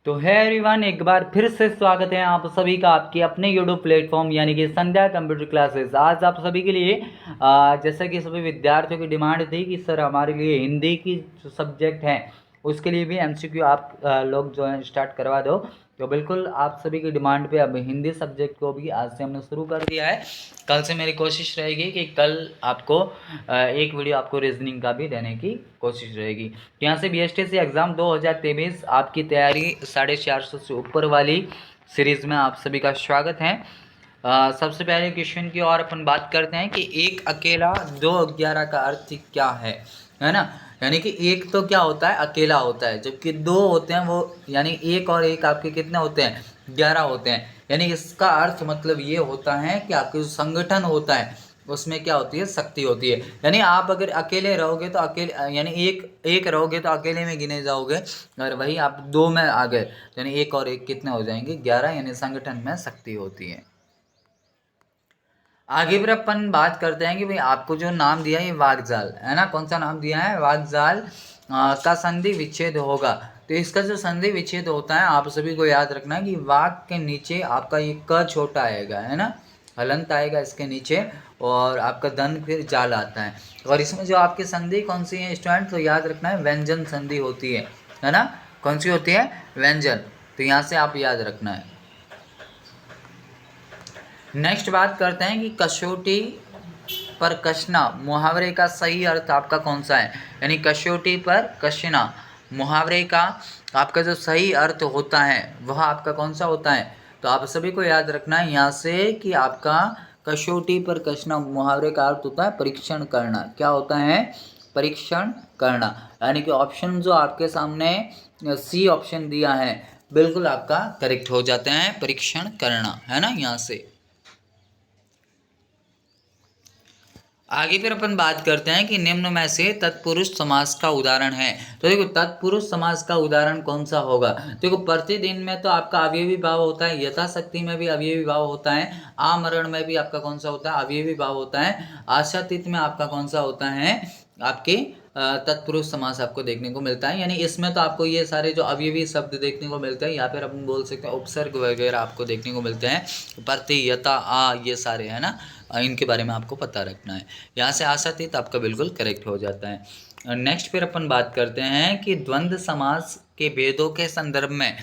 तो है एवरीवन, एक बार फिर से स्वागत है आप सभी का आपके अपने यूट्यूब प्लेटफॉर्म यानी कि संध्या कंप्यूटर क्लासेस। आज आप सभी के लिए जैसा कि सभी विद्यार्थियों की डिमांड थी कि सर हमारे लिए हिंदी की जो सब्जेक्ट हैं उसके लिए भी एमसीक्यू आप लोग जो है स्टार्ट करवा दो। तो बिल्कुल आप सभी की डिमांड पे अब हिंदी सब्जेक्ट को भी आज से हमने शुरू कर दिया है। कल से मेरी कोशिश रहेगी कि कल आपको एक वीडियो आपको रीजनिंग का भी देने की कोशिश रहेगी। यहाँ से बीएसटीसी एग्ज़ाम 2023 आपकी तैयारी 450 से ऊपर वाली सीरीज़ में आप सभी का स्वागत है। सबसे पहले क्वेश्चन की और अपन बात करते हैं कि एक अकेला 2 11 का अर्थ क्या है ना। यानी कि एक तो क्या होता है, अकेला होता है, जबकि दो होते हैं वो यानी एक और एक आपके कितने होते हैं, 11 होते हैं। यानी इसका अर्थ मतलब ये होता है कि आपके जो संगठन होता है उसमें क्या होती है, शक्ति होती है। यानी आप अगर अकेले रहोगे तो अकेले यानी एक रहोगे तो अकेले में गिने जाओगे, और वही आप दो में आ गए यानी एक और एक कितने हो जाएंगे, 11। यानी संगठन में शक्ति होती है। आगे फिर अपन बात करते हैं कि भाई आपको जो नाम दिया है ये वागजाल है ना। कौन सा नाम दिया है, वागजाल का संधि विच्छेद होगा। तो इसका जो संधि विच्छेद होता है आप सभी को याद रखना है कि वाग के नीचे आपका ये क छोटा आएगा है ना, हलंत आएगा इसके नीचे, और आपका दन फिर जाल आता है। और इसमें जो आपकी संधि कौन सी है स्टूडेंट, तो याद रखना है व्यंजन संधि होती है ना। कौन सी होती है, व्यंजन। तो यहाँ से आप याद रखना है। नेक्स्ट बात करते हैं कि कसौटी पर कसना मुहावरे का सही अर्थ आपका कौन सा है। यानी कसौटी पर कसना मुहावरे का आपका जो सही अर्थ होता है वह आपका कौन सा होता है। तो आप सभी को याद रखना है यहाँ से कि आपका कसौटी पर कसना मुहावरे का अर्थ होता है परीक्षण करना। क्या होता है, परीक्षण करना। यानी कि ऑप्शन जो आपके सामने सी ऑप्शन दिया है बिल्कुल आपका करेक्ट हो जाते हैं, परीक्षण करना है ना। यहाँ से आगे फिर अपन बात करते हैं कि निम्न में से तत्पुरुष समास का उदाहरण है। तो देखो तत्पुरुष समास का उदाहरण कौन सा होगा। देखो प्रतिदिन में तो आपका अवयवी भाव होता है, यथाशक्ति में भी अवयवी भाव होता है, आमरण में भी आपका कौन सा होता है, अवयवी भाव होता है, आशातीत में आपका कौन सा होता है, आपके तत्पुरुष समास आपको देखने को मिलता है। यानी इसमें तो आपको ये सारे जो अवयवी शब्द देखने को मिलते हैं, या फिर अपन बोल सकते हैं उपसर्ग वगैरह आपको देखने को मिलते हैं, प्रति, यथा, आ, ये सारे है ना, इनके बारे में आपको पता रखना है। यहाँ से आशातीत आपका बिल्कुल करेक्ट हो जाता है। नेक्स्ट फिर अपन बात करते हैं कि द्वंद्व समास के भेदों के संदर्भ में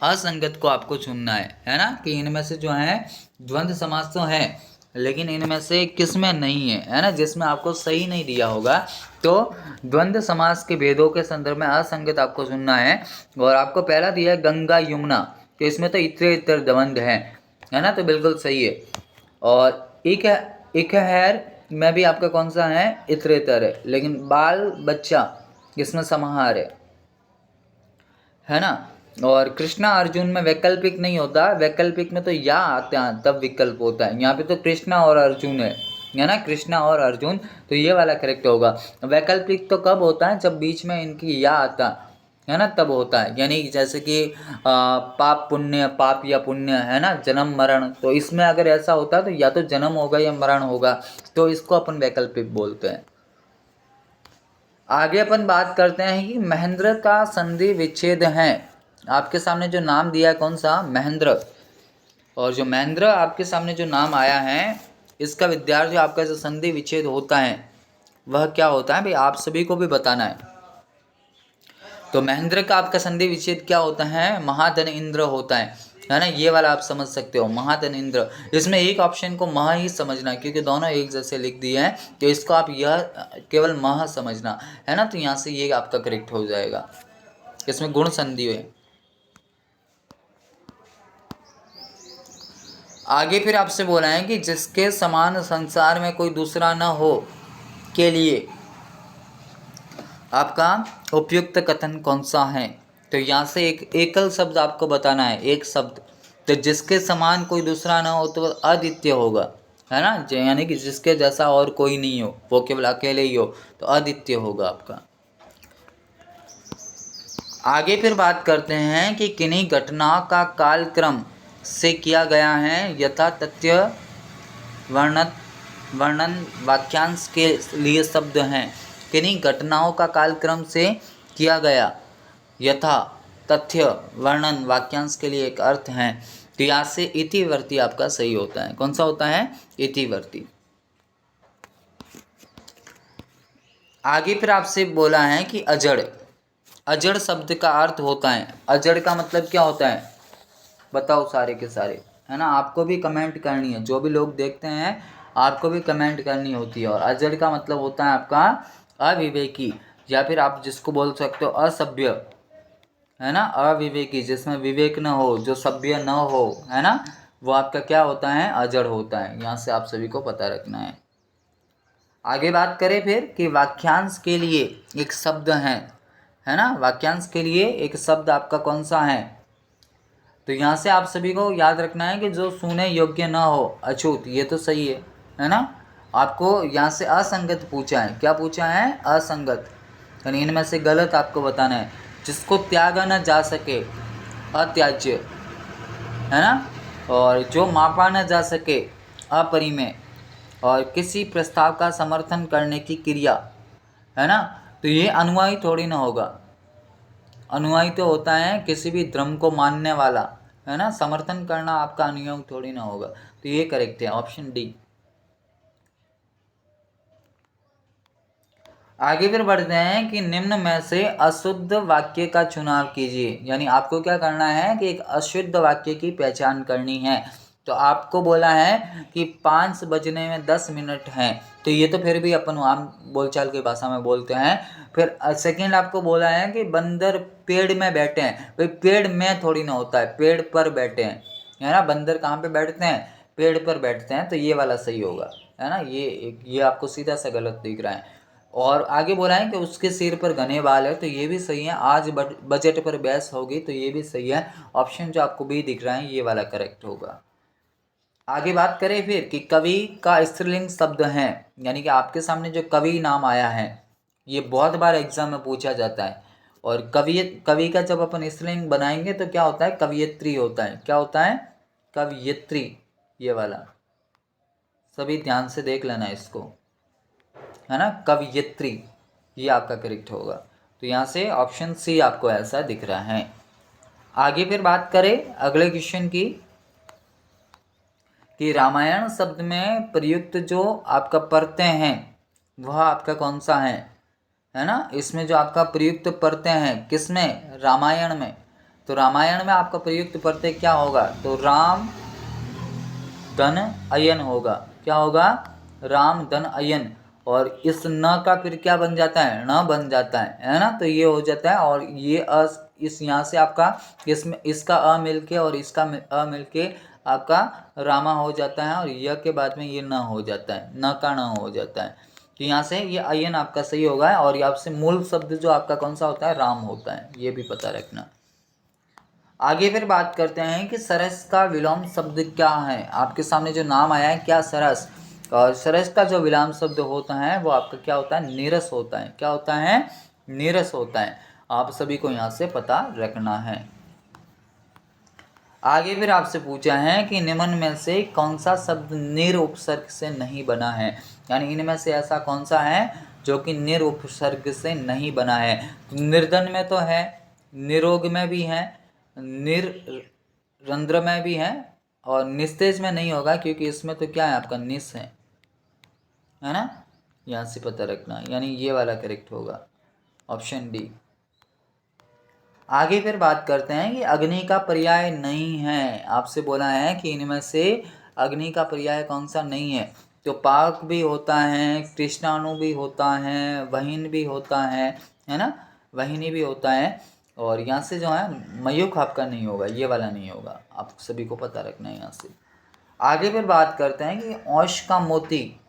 असंगत को आपको चुनना है ना। कि इनमें से जो है द्वंद्व समास तो है लेकिन इनमें से किस में नहीं है ना, जिसमें आपको सही नहीं दिया होगा। तो द्वंद्व समास के भेदों के संदर्भ में असंगत आपको चुनना है। और आपको पहला दिया है गंगा यमुना, तो इसमें तो इतर इतर द्वंद्व है ना, तो बिल्कुल सही है। और एक हैर में भी आपका कौन सा है, इतरेतर है, लेकिन बाल बच्चा इसमें समाहार है ना। और कृष्णा अर्जुन में वैकल्पिक नहीं होता, वैकल्पिक में तो या आते हैं तब विकल्प होता है। यहाँ पे तो कृष्णा और अर्जुन है ना, कृष्णा और अर्जुन, तो ये वाला करेक्ट होगा। वैकल्पिक तो कब होता है, जब बीच में इनकी या आता है ना, तब होता है। यानी जैसे कि पाप पुण्य, पाप या पुण्य है ना, जन्म मरण, तो इसमें अगर ऐसा होता है तो या तो जन्म होगा या मरण होगा, तो इसको अपन वैकल्पिक बोलते हैं। आगे अपन बात करते हैं कि महेंद्र का संधि विच्छेद है। आपके सामने जो नाम दिया है कौन सा, महेंद्र। और जो महेंद्र आपके सामने जो नाम आया है इसका विद्यार्थी आपका जो संधि विच्छेद होता है वह क्या होता है भाई, आप सभी को भी बताना है। तो महेंद्र का आपका संधि विच्छेद क्या होता है, महाधन इंद्र होता है ना। ये वाला आप समझ सकते हो, महाधन इंद्र। इसमें एक ऑप्शन को मह ही समझना क्योंकि दोनों एक जैसे लिख दिए हैं, तो इसको आप यह केवल मह समझना है ना। तो यहाँ से ये आपका करेक्ट हो जाएगा, इसमें गुण संधि है। आगे फिर आपसे बोला है कि जिसके समान संसार में कोई दूसरा न हो के लिए आपका उपयुक्त कथन कौन सा है। तो यहाँ से एक एकल शब्द आपको बताना है, एक शब्द। तो जिसके समान कोई दूसरा ना हो तो अद्वितीय होगा है ना, यानी कि जिसके जैसा और कोई नहीं हो, वो केवल अकेले ही हो, तो अद्वितीय होगा आपका। आगे फिर बात करते हैं कि किन्हीं घटनाओं का कालक्रम से किया गया है यथा तथ्य वर्णन वाक्यांश के लिए शब्द हैं। किन्हीं घटनाओं का कालक्रम से किया गया यथा तथ्य, वर्णन, वाक्यांश के लिए एक अर्थ है, तो यहाँ से इतिवर्ती आपका सही होता है। कौन सा होता है? इतिवर्ती। आगे फिर आपसे बोला है कि अजड़। अजड़ शब्द का अर्थ होता है, अजड़ का मतलब क्या होता है बताओ सारे के सारे, है ना। आपको भी कमेंट करनी है, जो भी लोग देखते हैं आपको भी कमेंट करनी होती है। और अजड़ का मतलब होता है आपका अविवेकी, या फिर आप जिसको बोल सकते हो असभ्य, है ना। अविवेकी, जिसमें विवेक न हो, जो सभ्य न हो, है ना, वो आपका क्या होता है? अजड़ होता है। यहाँ से आप सभी को पता रखना है। आगे बात करें फिर कि वाक्यांश के लिए एक शब्द है ना। वाक्यांश के लिए एक शब्द आपका कौन सा है? तो यहाँ से आप सभी को याद रखना है कि जो सुने योग्य न हो, अछूत, ये तो सही है ना। आपको यहाँ से असंगत पूछा है। क्या पूछा है? असंगत, यानी इनमें से गलत आपको बताना है। जिसको त्यागा न जा सके, अत्याज्य, है ना। और जो मापा न जा सके, अपरिमेय। और किसी प्रस्ताव का समर्थन करने की क्रिया, है ना। तो ये अनुयायी थोड़ी ना होगा। अनुयायी तो होता है किसी भी धर्म को मानने वाला, है ना। समर्थन करना आपका अनुयायी थोड़ी ना होगा। तो ये करेक्ट है, ऑप्शन डी। आगे फिर बढ़ते हैं कि निम्न में से अशुद्ध वाक्य का चुनाव कीजिए। यानी आपको क्या करना है कि एक अशुद्ध वाक्य की पहचान करनी है। तो आपको बोला है कि 5 बजने में 10 मिनट हैं, तो ये तो फिर भी अपन आम बोलचाल की भाषा में बोलते हैं। फिर सेकंड आपको बोला है कि बंदर पेड़ में बैठे हैं। भाई पेड़ में थोड़ी ना होता है, पेड़ पर बैठे हैं, है ना। बंदर कहाँ पे बैठते हैं? पेड़ पर बैठते हैं। तो ये वाला सही होगा, है ना। ये आपको सीधा सा गलत दिख रहा है। और आगे बोला है कि उसके सिर पर घने बाल है, तो ये भी सही है। आज बजट पर बहस होगी, तो ये भी सही है। ऑप्शन जो आपको बी दिख रहा है ये वाला करेक्ट होगा। आगे बात करें फिर कि कवि का स्त्रीलिंग शब्द है, यानी कि आपके सामने जो कवि नाम आया है ये बहुत बार एग्जाम में पूछा जाता है। और कवि का जब अपन स्त्रीलिंग बनाएंगे तो क्या होता है? कवयित्री होता है। क्या होता है? कवयित्री, ये वाला सभी ध्यान से देख लेना इसको, है ना। कवयित्री, ये आपका करेक्ट होगा। तो यहाँ से ऑप्शन सी आपको ऐसा दिख रहा है। आगे फिर बात करें अगले क्वेश्चन की कि रामायण शब्द में प्रयुक्त जो आपका प्रत्यय हैं वह आपका कौन सा है ना। इसमें जो आपका प्रयुक्त प्रत्यय हैं किसमें? रामायण में। तो रामायण में आपका प्रयुक्त प्रत्यय क्या होगा? तो राम धन अयन होगा। क्या होगा? राम धन अयन। और इस न का फिर क्या बन जाता है? न बन जाता है ना। तो ये हो जाता है। और ये इस यहाँ से आपका इसमें इसका अ मिलके और इसका अ मिलके आपका रामा हो जाता है। और य के बाद में ये न हो जाता है, न का न हो जाता है। तो यहाँ से ये अयन आपका सही होगा। और यहाँ से मूल शब्द जो आपका कौन सा होता है? राम होता है। ये भी पता रखना। आगे फिर बात करते हैं कि सरस का विलोम शब्द क्या है। आपके सामने जो नाम आया है क्या? सरस। और सरस का जो विलोम शब्द होता है वो आपका क्या होता है? नीरस होता है। क्या होता है? नीरस होता है। आप सभी को यहाँ से पता रखना है। आगे फिर आपसे पूछा है कि निम्न में से कौन सा शब्द निर उपसर्ग से नहीं बना है। यानी इनमें से ऐसा कौन सा है जो कि निर उपसर्ग से नहीं बना है। निर्धन में तो है, निरोग में भी है, निरंध्र में भी है, और निस्तेज में नहीं होगा क्योंकि इसमें तो क्या है? आपका निस है ना। यहाँ से पता रखना, यानी ये वाला करेक्ट होगा, ऑप्शन डी। आगे फिर बात करते हैं कि अग्नि का पर्याय नहीं है। आपसे बोला है कि इनमें से अग्नि का पर्याय कौन सा नहीं है। तो पाक भी होता है, कृष्णाणु भी होता है, वहीन भी होता है ना, वहीनी भी होता है। और यहाँ से जो है मयूख आपका नहीं होगा, ये वाला नहीं होगा। आप सभी को पता रखना है यहाँ से। आगे फिर बात करते हैं कि औश का मोती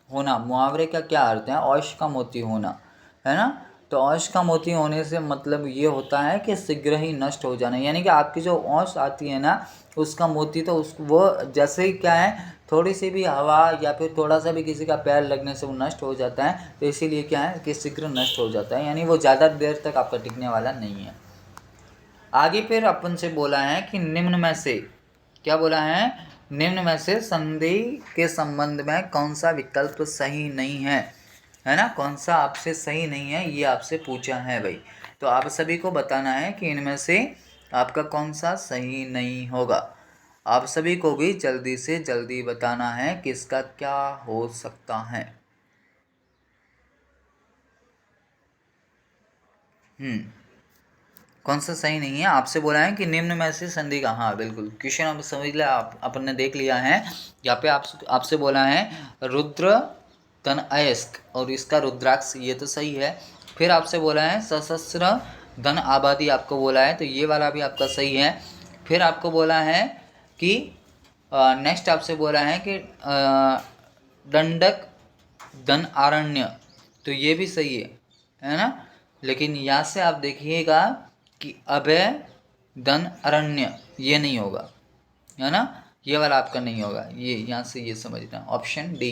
होना, मुहावरे का क्या अर्थ है? औश का मोती होना, है ना। तो औश का मोती होने से मतलब ये होता है कि शीघ्र ही नष्ट हो जाना। यानी कि आपकी जो औश आती है ना उसका मोती, तो वो जैसे ही क्या है, थोड़ी सी भी हवा या फिर थोड़ा सा भी किसी का पैर लगने से वो नष्ट हो जाता है। तो इसीलिए क्या है कि शीघ्र नष्ट हो जाता है, यानी वो ज़्यादा देर तक आपका टिकने वाला नहीं है। आगे फिर अपन से बोला है कि निम्न में से, क्या बोला है? निम्न में से संधि के संबंध में कौन सा विकल्प सही नहीं है ना। कौन सा आपसे सही नहीं है ये आपसे पूछा है भाई। तो आप सभी को बताना है कि इनमें से आपका कौन सा सही नहीं होगा। आप सभी को भी जल्दी से जल्दी बताना है कि इसका क्या हो सकता है। कौन सा सही नहीं है? आपसे बोला है कि निम्न में से संधि का, हाँ बिल्कुल क्वेश्चन आप समझ लिया, आप अपन ने देख लिया है। यहाँ पे आपसे बोला है रुद्र तन अयस्क और इसका रुद्राक्ष, ये तो सही है। फिर आपसे बोला है सशस्त्र धन आबादी, आपको बोला है तो ये वाला भी आपका सही है। फिर आपको बोला है कि नेक्स्ट आपसे बोला है कि दंडक धन आरण्य, तो ये भी सही है ना। लेकिन यहाँ से आप देखिएगा कि अभय धन अरण्य ये नहीं होगा, है ना, ये वाला आपका नहीं होगा। ये यहाँ से ये समझना, ऑप्शन डी।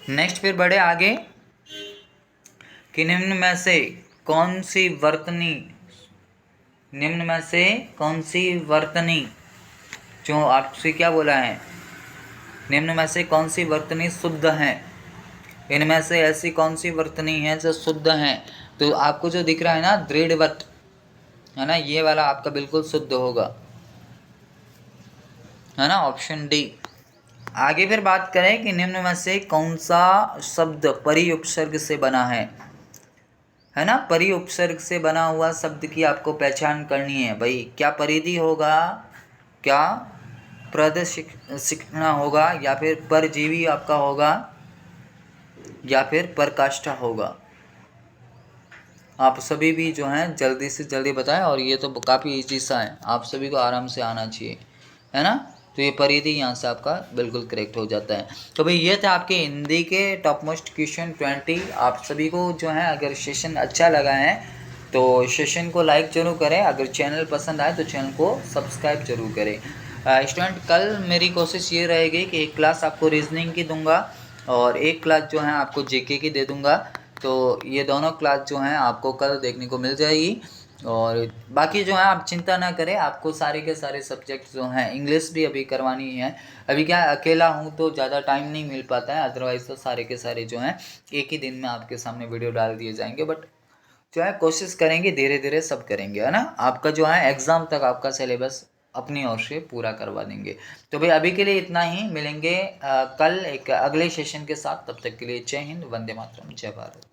नेक्स्ट फिर बढ़े आगे कि निम्न में से कौन सी वर्तनी, निम्न में से कौन सी वर्तनी, जो आपसे क्या बोला है, निम्न में से कौन सी वर्तनी शुद्ध है, इनमें से ऐसी कौन सी वर्तनी है जो शुद्ध है। तो आपको जो दिख रहा है ना दृढ़वत, है ना, ये वाला आपका बिल्कुल शुद्ध होगा, है ना, ऑप्शन डी। आगे फिर बात करें कि निम्न में से कौन सा शब्द परि उपसर्ग से बना है ना। परि उपसर्ग से बना हुआ शब्द की आपको पहचान करनी है भाई। क्या परिधि होगा, क्या प्रदशिक्षणा होगा, या फिर परजीवी आपका होगा, या फिर परकाष्ठा होगा। आप सभी भी जो हैं जल्दी से जल्दी बताएं, और ये तो काफ़ी इजी सा है, आप सभी को आराम से आना चाहिए, है ना। तो ये परिधि यहाँ से आपका बिल्कुल करेक्ट हो जाता है। तो भाई ये था आपके हिंदी के टॉप मोस्ट क्वेश्चन 20। आप सभी को जो है अगर सेशन अच्छा लगा है तो सेशन को लाइक जरूर करें, अगर चैनल पसंद आए तो चैनल को सब्सक्राइब जरूर करें। स्टूडेंट कल मेरी कोशिश ये रहेगी कि एक क्लास आपको रीजनिंग की दूंगा और एक क्लास जो है आपको जीके की दे दूंगा। तो ये दोनों क्लास जो हैं आपको कल देखने को मिल जाएगी। और बाकी जो है आप चिंता ना करें, आपको सारे के सारे सब्जेक्ट जो हैं, इंग्लिश भी अभी करवानी है। अभी क्या अकेला हूँ तो ज़्यादा टाइम नहीं मिल पाता है, अदरवाइज़ तो सारे के सारे जो हैं एक ही दिन में आपके सामने वीडियो डाल दिए जाएंगे। बट जो है कोशिश करेंगे, धीरे धीरे सब करेंगे, है ना। आपका जो है एग्ज़ाम तक आपका सिलेबस अपनी ओर से पूरा करवा देंगे। तो भाई अभी के लिए इतना ही, मिलेंगे कल एक अगले सेशन के साथ। तब तक के लिए जय हिंद, वंदे मातरम, जय भारत।